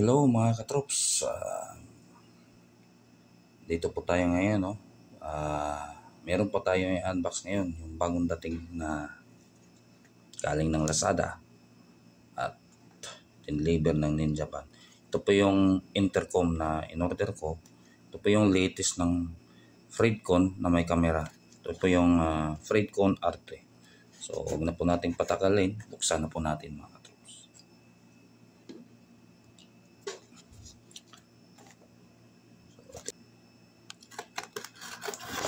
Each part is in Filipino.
Hello mga katrops. Dito po tayo ngayon, no? Meron po tayo yung unbox ngayon, yung bagong dating na galing ng Lazada at deliver ng Ninjapan. Ito po yung intercom na in-order ko. Ito po yung latest ng Fredcon na may camera. Ito po yung Fredcon R3. So, huwag na po natin patagalin. Buksan na po natin mga katrops.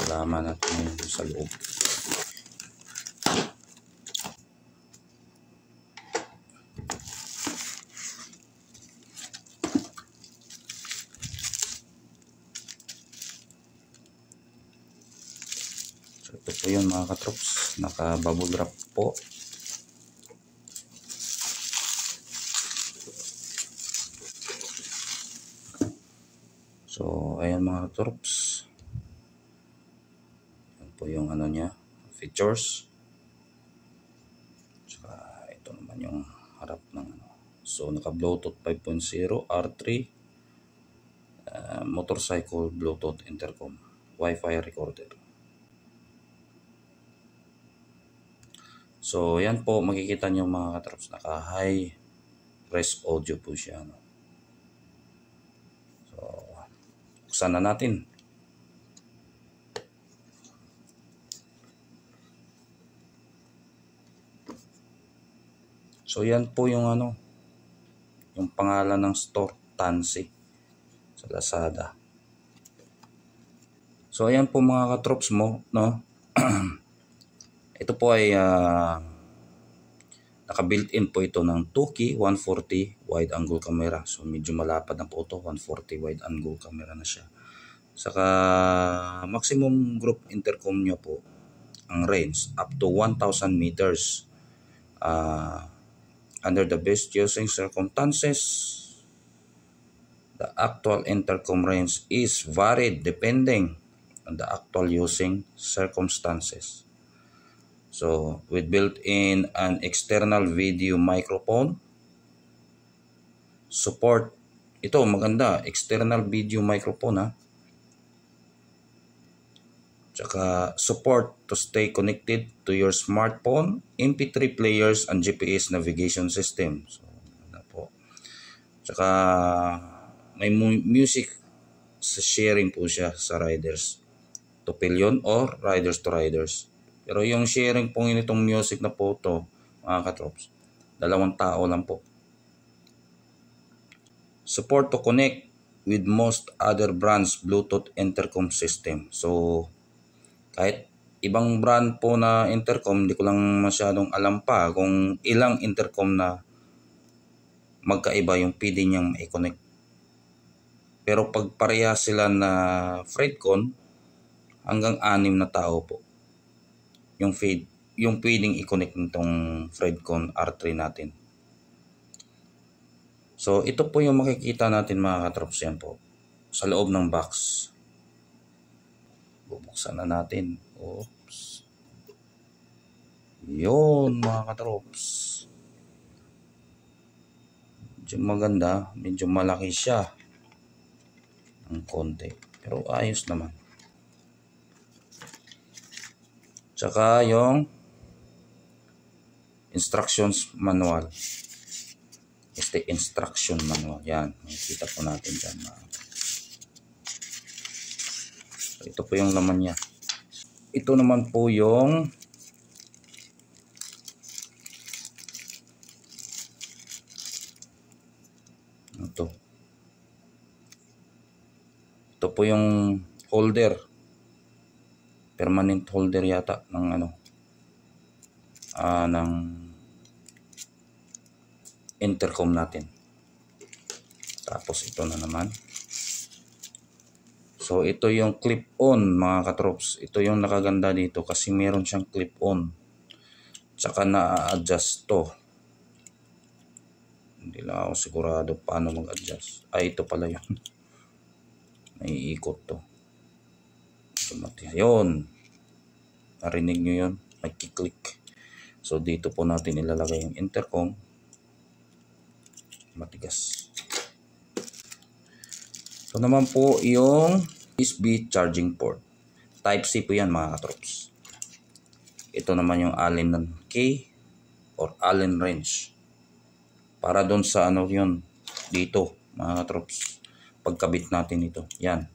Alaman natin yung sa loob. So ito po yun mga katrops, naka bubble wrap po. So ayan mga katrops, po yung ano niya, features. Saka ito naman yung harap ng ano. So naka Bluetooth 5.0 R3, motorcycle Bluetooth intercom, Wi-Fi recorder. So yan po, makikita nyo mga katrops, naka high res audio po siya, no? So buksan na natin. So yan po yung ano, yung pangalan ng store, Tansi, sa Lazada. So ayan po mga katrops mo, no? Ito po ay naka-built-in po ito ng 2K 140 wide angle camera. So medyo malapad na po ito, 140 wide angle camera na siya. Saka maximum group intercom nyo po, ang range up to 1,000 meters. Under the best using circumstances, the actual intercom range is varied depending on the actual using circumstances. So, with built-in an external video microphone, support, ito maganda, external video microphone ha. Tsaka support to stay connected to your smartphone, MP3 players, and GPS navigation system. So, ano po. Tsaka may music sa sharing po siya sa riders to pillion or riders to riders. Pero yung sharing po nitong music na po ito, mga katrops, 2 tao lang po. Support to connect with most other brands Bluetooth intercom system. So, kahit ibang brand po na intercom, hindi ko lang masyadong alam pa kung ilang intercom na magkaiba yung pwede niyang i-connect. Pero pag pareha sila na Fredcon, hanggang 6 na tao po yung pwedeng i-connect nitong Fredcon R3 natin. So ito po yung makikita natin mga katrops, yan po sa loob ng box. Bubuksan na natin. Oops. Yun mga katrops. Medyo maganda. Medyo malaki siya. Ang konti. Pero ayos naman. Tsaka yung instructions manual. Este instruction manual. Yan. Makikita po natin dyan. Ito po yung laman niya. Ito naman po yung ito po yung holder, permanent holder yata ng ano ng intercom natin. Tapos ito na naman. So ito yung clip-on mga katrops. Ito yung nakaganda dito kasi meron siyang clip-on. Tsaka na-adjust to. Hindi lang ako sigurado paano mag-adjust. Ay, ito pala yun. Naiikot to. Yun. Narinig nyo yun? Nagkiklik. So dito po natin ilalagay yung intercom. Matigas. Ito naman po yung USB charging port. Type C po yan mga katrops. Ito naman yung Allen key or Allen wrench. Para doon sa ano yun, dito mga katrops. Pagkabit natin ito, yan.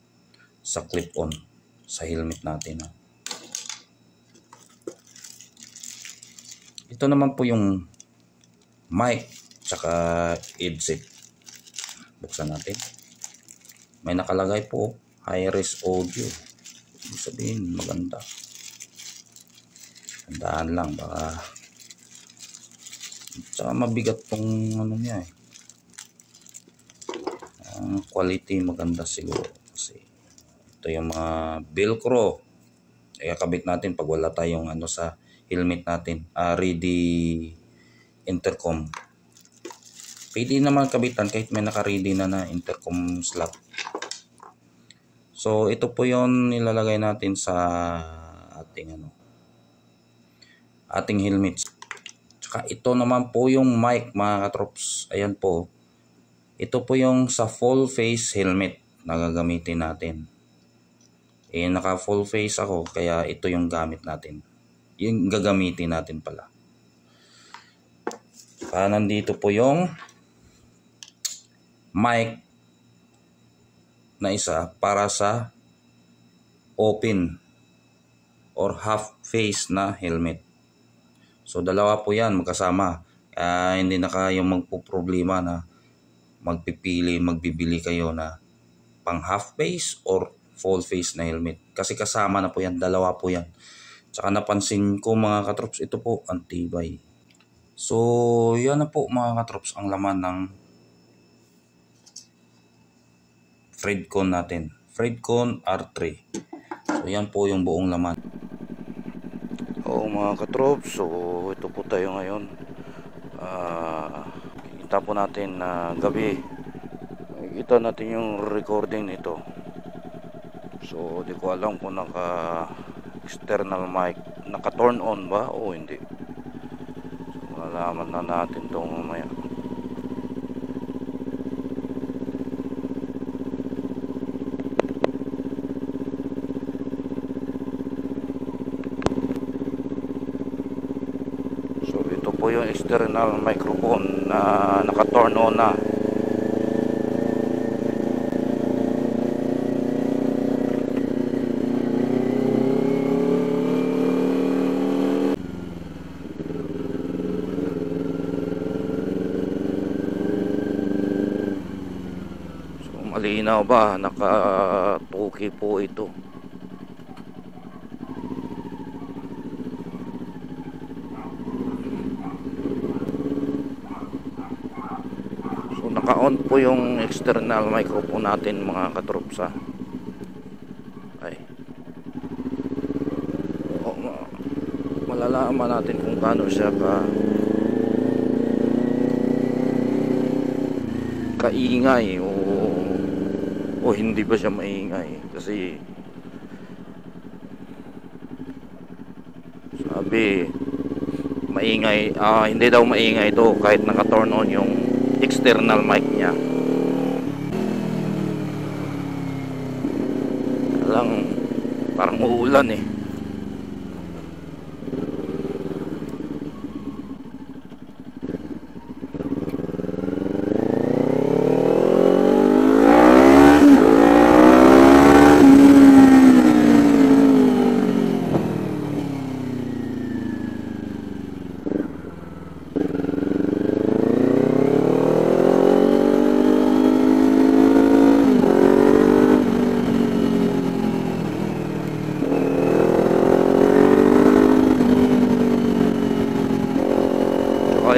Sa clip-on, sa helmet natin. Ito naman po yung mic, tsaka headset. Buksan natin. May nakalagay po, high-res audio. Ibig sabihin, maganda. Tandaan lang, baka tsaka mabigat tong ano niya eh. Quality maganda siguro. Kasi ito yung mga velcro. Ikakabit natin pag wala tayong ano sa helmet natin. Ready intercom. Pwede naman kabitan kahit may naka-ready na intercom slot. So ito po yon nilalagay natin sa ating helmet. Tsaka ito naman po yung mic mga katrops. Ayan po. Ito po yung sa full face helmet na gagamitin natin. Naka full face ako kaya ito yung gamit natin. Yung gagamitin natin pala. Nandito po yung mic na isa para sa open or half face na helmet. So dalawa po yan magkasama. Hindi na kayo magpo-problema na magbibili kayo na pang half face or full face na helmet. Kasi kasama na po yan, dalawa po yan. Tsaka napansin ko mga katrops, ito po antibay. So yan na po mga katrops ang laman ng Fredcon natin. Fredcon R3. So yan po yung buong laman. Mga katrops, so ito po tayo ngayon. Kita po natin na gabi. Kita natin yung recording nito. So di ko alam kung naka external mic, naka turn on ba o hindi. So malalaman na natin ito mamaya. Po yung external microphone na naka-turn on na. So malinaw ba? Naka-2K po ito. Naka-on po yung external microphone natin mga katropsa. Malalaman natin kung paano siya kaingay o hindi ba siya maingay. Kasi sabi maingay, hindi daw maingay ito kahit naka-turn on yung external mic niya. Parang uulan eh.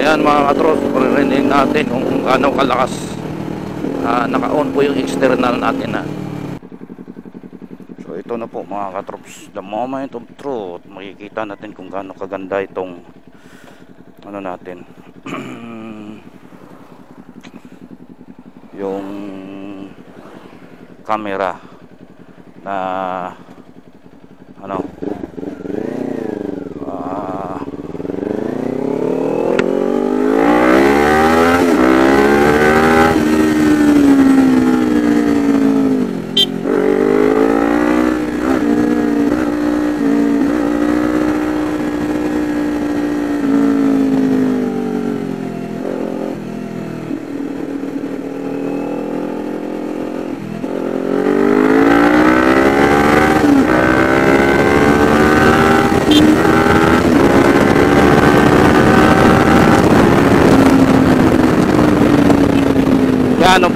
Ayan mga katrops, parinig natin kung gaano kalakas. Naka-on po yung external natin na. So ito na po mga katrops, the moment of truth. Makikita natin kung gaano kaganda itong ano natin yung camera na ano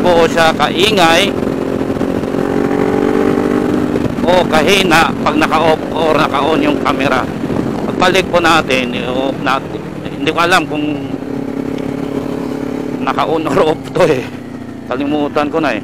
po siya kaingay o kahina pag naka-off or naka-on yung camera. Pagbalik po natin, i-off natin. Hindi ko alam kung naka-on or off to eh. Kalimutan ko na eh.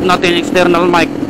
natin external mic.